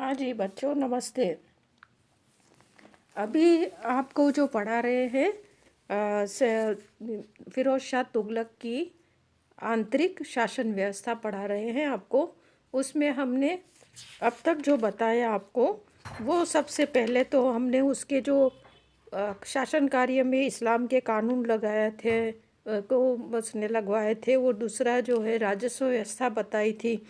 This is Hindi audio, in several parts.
हाँ जी बच्चों, नमस्ते। अभी आपको जो पढ़ा रहे हैं फिरोज शाह तुगलक की आंतरिक शासन व्यवस्था पढ़ा रहे हैं आपको। उसमें हमने अब तक जो बताया आपको, वो सबसे पहले तो हमने उसके जो शासन कार्य में इस्लाम के कानून लगाए थे को उसने लगवाए थे। वो दूसरा जो है राजस्व व्यवस्था बताई थी,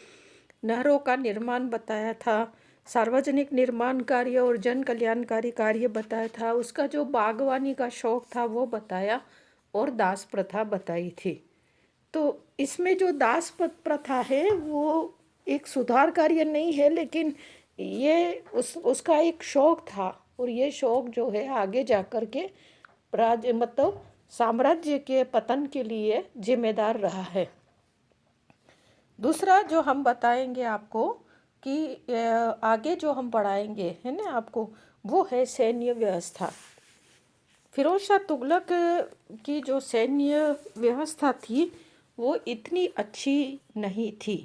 नहरों का निर्माण बताया था, सार्वजनिक निर्माण कार्य और जन कल्याणकारी कार्य बताया था, उसका जो बागवानी का शौक था वो बताया, और दास प्रथा बताई थी। तो इसमें जो दास प्रथा है वो एक सुधार कार्य नहीं है, लेकिन ये उसका एक शौक था, और ये शौक जो है आगे जाकर के राज्य मतलब साम्राज्य के पतन के लिए जिम्मेदार रहा है। दूसरा जो हम बताएंगे आपको कि आगे जो हम पढ़ाएंगे है ना आपको, वो है सैन्य व्यवस्था। फिरोज शाह तुगलक की जो सैन्य व्यवस्था थी वो इतनी अच्छी नहीं थी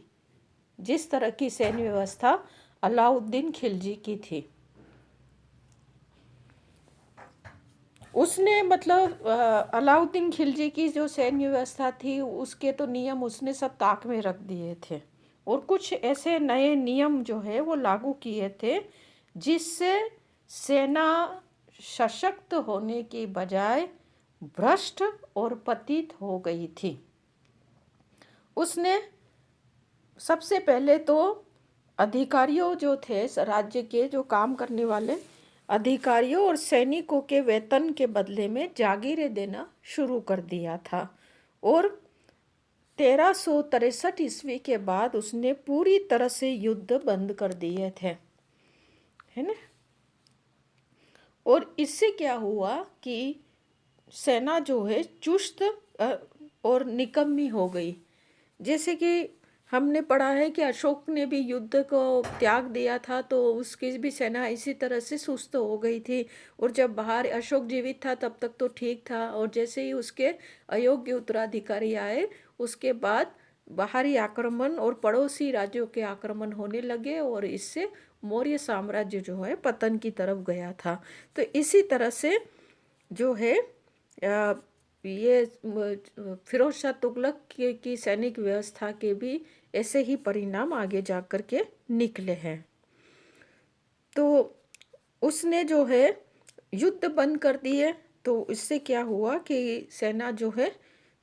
जिस तरह की सैन्य व्यवस्था अलाउद्दीन खिलजी की थी। उसने मतलब अलाउद्दीन खिलजी की जो सैन्य व्यवस्था थी उसके तो नियम उसने सब ताक में रख दिए थे, और कुछ ऐसे नए नियम जो है वो लागू किए थे जिससे सेना सशक्त होने की बजाय भ्रष्ट और पतित हो गई थी। उसने सबसे पहले तो अधिकारियों जो थे राज्य के जो काम करने वाले अधिकारियों और सैनिकों के वेतन के बदले में जागीरें देना शुरू कर दिया था, और 1363 ईस्वी के बाद उसने पूरी तरह से युद्ध बंद कर दिए थे, है ना। और इससे क्या हुआ कि सेना जो है चुस्त और निकम्मी हो गई। जैसे कि हमने पढ़ा है कि अशोक ने भी युद्ध को त्याग दिया था, तो उसकी भी सेना इसी तरह से सुस्त हो गई थी। और जब बाहर अशोक जीवित था तब तक तो ठीक था, और जैसे ही उसके अयोग्य उत्तराधिकारी आए उसके बाद बाहरी आक्रमण और पड़ोसी राज्यों के आक्रमण होने लगे, और इससे मौर्य साम्राज्य जो है पतन की तरफ गया था। तो इसी तरह से जो है ये फिरोज शाह तुगलक की सैनिक व्यवस्था के भी ऐसे ही परिणाम आगे जा कर के निकले हैं। तो उसने जो है युद्ध बंद कर दिए, तो इससे क्या हुआ कि सेना जो है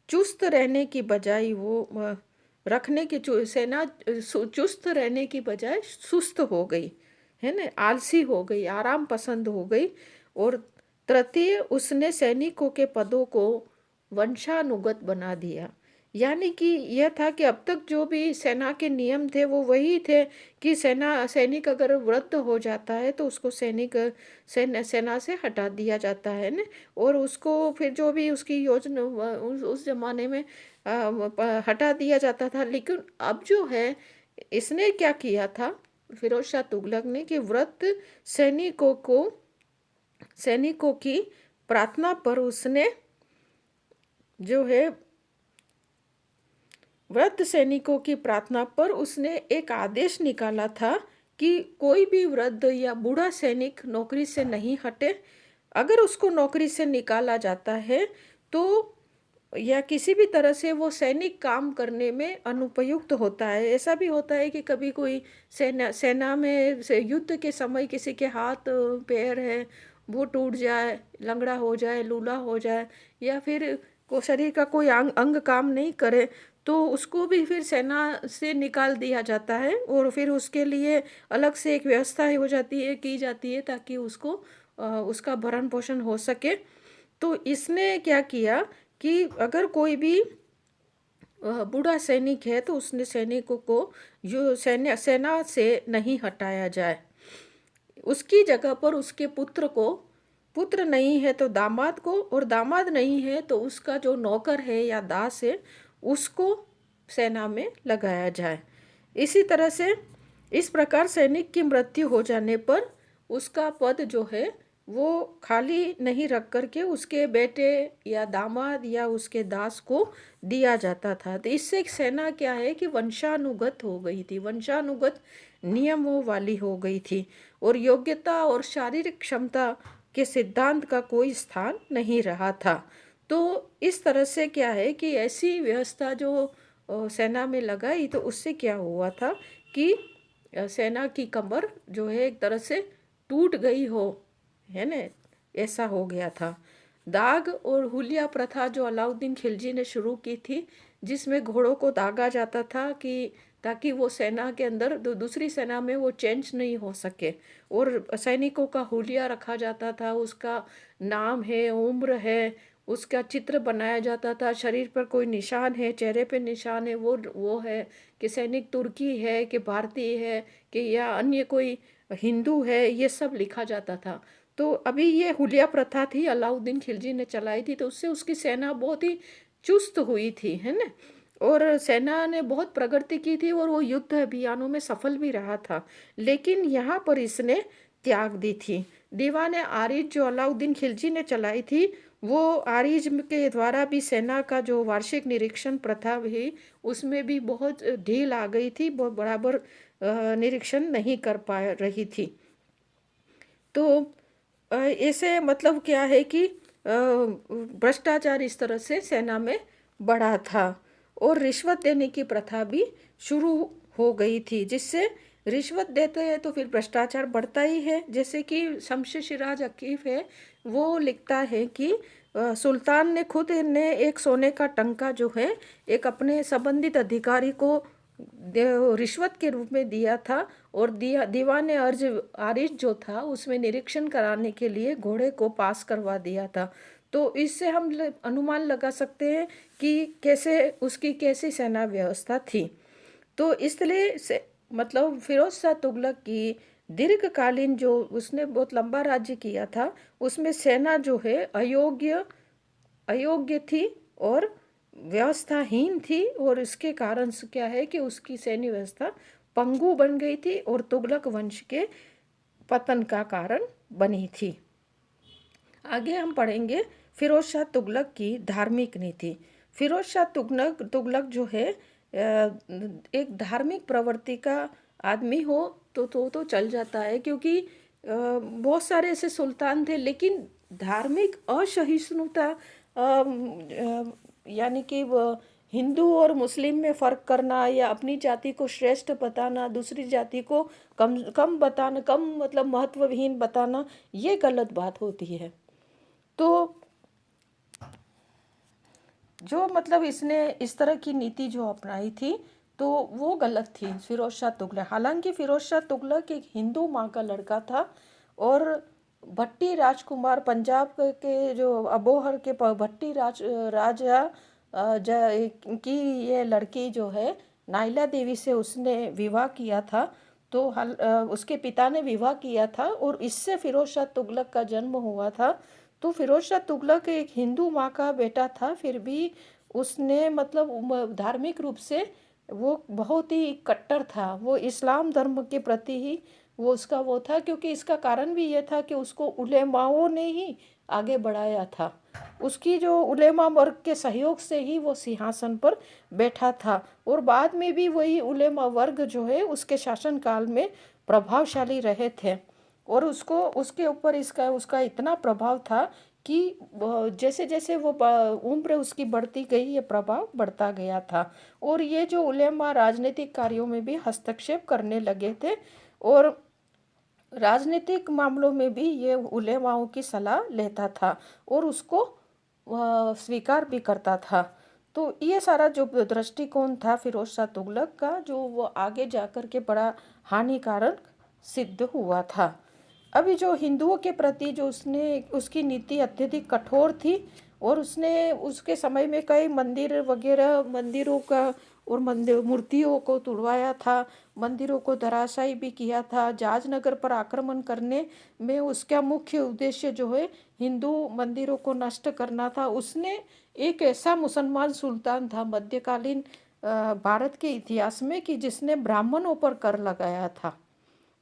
चुस्त रहने की बजाय वो रखने की सेना चुस्त रहने की बजाय सुस्त हो गई, है ना, आलसी हो गई, आराम पसंद हो गई। और तृतीय, उसने सैनिकों के पदों को वंशानुगत बना दिया। यानी कि यह था कि अब तक जो भी सेना के नियम थे वो वही थे कि सैनिक अगर वृद्ध हो जाता है तो उसको सेना से हटा दिया जाता है ना, और उसको फिर जो भी उसकी योजना उस जमाने में हटा दिया जाता था। लेकिन अब जो है इसने क्या किया था फिरोज शाह तुगलक ने कि सैनिकों की प्रार्थना पर उसने जो है वृद्ध सैनिकों की प्रार्थना पर उसने एक आदेश निकाला था कि कोई भी वृद्ध या बूढ़ा सैनिक नौकरी से नहीं हटे। अगर उसको नौकरी से निकाला जाता है तो या किसी भी तरह से वो सैनिक काम करने में अनुपयुक्त होता है। ऐसा भी होता है कि कभी कोई सेना में युद्ध के समय किसी के हाथ पैर है वो टूट जाए, लंगड़ा हो जाए, लूला हो जाए, या फिर को शरीर का कोई अंग काम नहीं करे, तो उसको भी फिर सेना से निकाल दिया जाता है, और फिर उसके लिए अलग से एक व्यवस्था की जाती है ताकि उसको उसका भरण पोषण हो सके। तो इसने क्या किया कि अगर कोई भी बूढ़ा सैनिक है तो उसने सैनिकों को जो सेना से नहीं हटाया जाए, उसकी जगह पर उसके पुत्र नहीं है तो दामाद को, और दामाद नहीं है तो उसका जो नौकर है या दास है उसको सेना में लगाया जाए। इसी तरह से इस प्रकार सैनिक की मृत्यु हो जाने पर उसका पद जो है वो खाली नहीं रख करके उसके बेटे या दामाद या उसके दास को दिया जाता था। तो इससे एक सेना क्या है कि वंशानुगत हो गई थी, वंशानुगत नियमों वाली हो गई थी, और योग्यता और शारीरिक क्षमता के सिद्धांत का कोई स्थान नहीं रहा था। तो इस तरह से क्या है कि ऐसी व्यवस्था जो सेना में लगाई, तो उससे क्या हुआ था कि सेना की कमर जो है एक तरह से टूट गई हो, है ना, ऐसा हो गया था। दाग और हुलिया प्रथा जो अलाउद्दीन खिलजी ने शुरू की थी, जिसमें घोड़ों को दागा जाता था कि ताकि वो सेना के अंदर दूसरी सेना में वो चेंज नहीं हो सके, और सैनिकों का हुलिया रखा जाता था, उसका नाम है, उम्र है, उसका चित्र बनाया जाता था, शरीर पर कोई निशान है, चेहरे पे निशान है, वो है कि सैनिक तुर्की है कि भारतीय है कि या अन्य कोई हिंदू है, ये सब लिखा जाता था। तो अभी ये हुलिया प्रथा थी, अलाउद्दीन खिलजी ने चलाई थी, तो उससे उसकी सेना बहुत ही चुस्त हुई थी, है ना, और सेना ने बहुत प्रगति की थी, और वो युद्ध अभियानों में सफल भी रहा था। लेकिन यहाँ पर इसने त्याग दी थी। दीवान आरिज जो अलाउद्दीन खिलजी ने चलाई थी, वो आरिज के द्वारा भी सेना का जो वार्षिक निरीक्षण प्रथा भी, उसमें भी बहुत ढील आ गई थी, बहुत बराबर निरीक्षण नहीं कर पा रही थी। तो ऐसे मतलब क्या है कि भ्रष्टाचार इस तरह से सेना में बढ़ा था, और रिश्वत देने की प्रथा भी शुरू हो गई थी, जिससे रिश्वत देते हैं तो फिर भ्रष्टाचार बढ़ता ही है। जैसे कि शमशेर सिराज अकीफ है, वो लिखता है कि सुल्तान ने खुद ने एक सोने का टंका जो है एक अपने संबंधित अधिकारी को रिश्वत के रूप में दिया था, और दीवान अर्ज आरिज जो था उसमें निरीक्षण कराने के लिए घोड़े को पास करवा दिया था। तो इससे हम अनुमान लगा सकते हैं कि कैसे उसकी कैसी सेना व्यवस्था थी। तो इसलिए से मतलब फिरोज शाह तुगलक की दीर्घकालीन जो उसने बहुत लंबा राज्य किया था, उसमें सेना जो है अयोग्य अयोग्य थी और व्यवस्थाहीन थी, और इसके कारण से क्या है कि उसकी सैन्य व्यवस्था पंगु बन गई थी और तुगलक वंश के पतन का कारण बनी थी। आगे हम पढ़ेंगे फिरोज शाह तुगलक की धार्मिक नीति। फिरोज शाह तुगलक जो है एक धार्मिक प्रवृत्ति का आदमी हो तो चल जाता है, क्योंकि बहुत सारे ऐसे सुल्तान थे, लेकिन धार्मिक असहिष्णुता यानी कि हिंदू और मुस्लिम में फ़र्क करना, या अपनी जाति को श्रेष्ठ बताना, दूसरी जाति को कम कम बताना, कम मतलब महत्वहीन बताना, ये गलत बात होती है। तो जो मतलब इसने इस तरह की नीति जो अपनाई थी, तो वो गलत थी फिरोज शाह तुगलक। हालांकि फिरोज शाह तुगलक एक हिंदू माँ का लड़का था, और भट्टी राजकुमार पंजाब के जो अबोहर के भट्टी राजा की ये लड़की जो है नाइला देवी से उसने विवाह किया था। तो उसके पिता ने विवाह किया था, और इससे फिरोज शाह तुगलक का जन्म हुआ था। तो फिरोज शाह तुगलक एक हिंदू माँ का बेटा था, फिर भी उसने मतलब धार्मिक रूप से वो बहुत ही कट्टर था, वो इस्लाम धर्म के प्रति ही वो उसका वो था, क्योंकि इसका कारण भी ये था कि उसको उलेमाओं ने ही आगे बढ़ाया था। उसकी जो उलेमा वर्ग के सहयोग से ही वो सिंहासन पर बैठा था, और बाद में भी वही उलेमा वर्ग जो है उसके शासनकाल में प्रभावशाली रहे थे, और उसको उसके ऊपर इसका उसका इतना प्रभाव था कि जैसे जैसे वो उम्र उसकी बढ़ती गई, ये प्रभाव बढ़ता गया था। और ये जो उलेमा राजनीतिक कार्यों में भी हस्तक्षेप करने लगे थे, और राजनीतिक मामलों में भी ये उलेमाओं की सलाह लेता था, और उसको स्वीकार भी करता था। तो ये सारा जो दृष्टिकोण था फिरोज शाह तुगलक का, जो वो आगे जाकर के बड़ा हानिकारक सिद्ध हुआ था। अभी जो हिंदुओं के प्रति जो उसकी नीति अत्यधिक कठोर थी, और उसने उसके समय में कई मंदिर वगैरह मंदिरों का और मंदिर मूर्तियों को तुड़वाया था, मंदिरों को धराशायी भी किया था। जाजनगर पर आक्रमण करने में उसका मुख्य उद्देश्य जो है हिंदू मंदिरों को नष्ट करना था। उसने एक ऐसा मुसलमान सुल्तान था मध्यकालीन भारत के इतिहास में कि जिसने ब्राह्मणों पर कर लगाया था,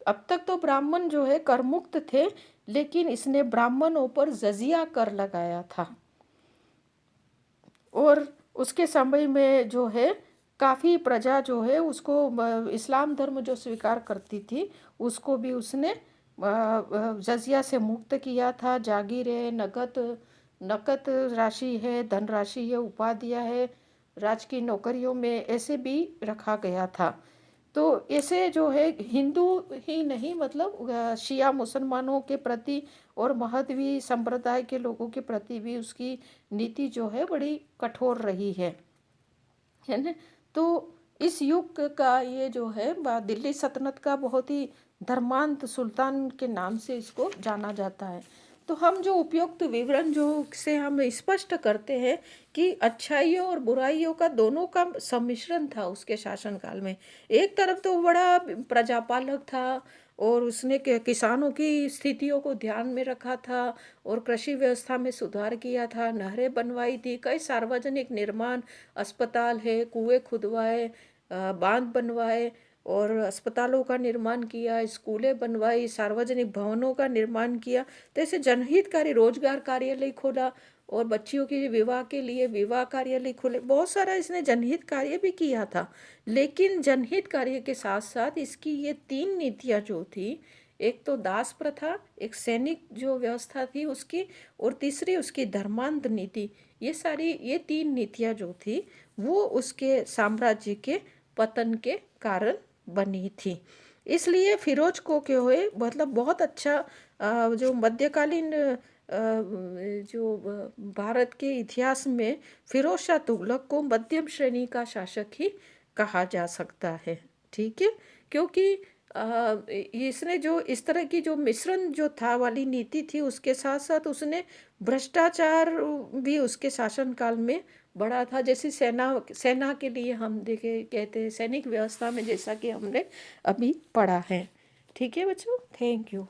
अब तक तो ब्राह्मण जो है करमुक्त थे, लेकिन इसने ब्राह्मणों पर जजिया कर लगाया था। और उसके समय में जो है काफ़ी प्रजा जो है उसको इस्लाम धर्म जो स्वीकार करती थी उसको भी उसने जजिया से मुक्त किया था। जागीरें, नकद नकद राशि है, धनराशि है, उपाधियाँ है, राजकीय नौकरियों में ऐसे भी रखा गया था। तो ऐसे जो है हिंदू ही नहीं, मतलब शिया मुसलमानों के प्रति और महदवी संप्रदाय के लोगों के प्रति भी उसकी नीति जो है बड़ी कठोर रही है ना। तो इस युग का ये जो है दिल्ली सल्तनत का बहुत ही धर्मांत सुल्तान के नाम से इसको जाना जाता है। तो हम जो उपयुक्त विवरण जो से हम स्पष्ट करते हैं कि अच्छाइयों और बुराइयों का दोनों का सम्मिश्रण था उसके शासनकाल में। एक तरफ तो बड़ा प्रजापालक था और उसने किसानों की स्थितियों को ध्यान में रखा था और कृषि व्यवस्था में सुधार किया था, नहरें बनवाई थी, कई सार्वजनिक निर्माण, अस्पताल है, कुएं खुदवाए, बांध बनवाए और अस्पतालों का निर्माण किया, स्कूलें बनवाई, सार्वजनिक भवनों का निर्माण किया। तो ऐसे जनहितकारी रोजगार कार्यालय खोला और बच्चियों के विवाह के लिए विवाह कार्यालय खोले, बहुत सारा इसने जनहित कार्य भी किया था। लेकिन जनहित कार्य के साथ साथ इसकी ये 3 नीतियाँ जो थी, एक तो दास प्रथा, एक सैनिक जो व्यवस्था थी उसकी, और तीसरी उसकी धर्मांध नीति, ये 3 नीतियाँ जो थी वो उसके साम्राज्य के पतन के कारण बनी थी। इसलिए फिरोज को क्या हुए, मतलब बहुत अच्छा जो मध्यकालीन भारत के इतिहास में फिरोज शाह तुगलक को मध्यम श्रेणी का शासक ही कहा जा सकता है। ठीक है, क्योंकि इसने जो इस तरह की जो मिश्रण जो था वाली नीति थी, उसके साथ साथ उसने भ्रष्टाचार भी उसके शासनकाल में बड़ा था। जैसे सेना सेना के लिए हम देखे कहते हैं सैनिक व्यवस्था में, जैसा कि हमने अभी पढ़ा है। ठीक है बच्चों, थैंक यू।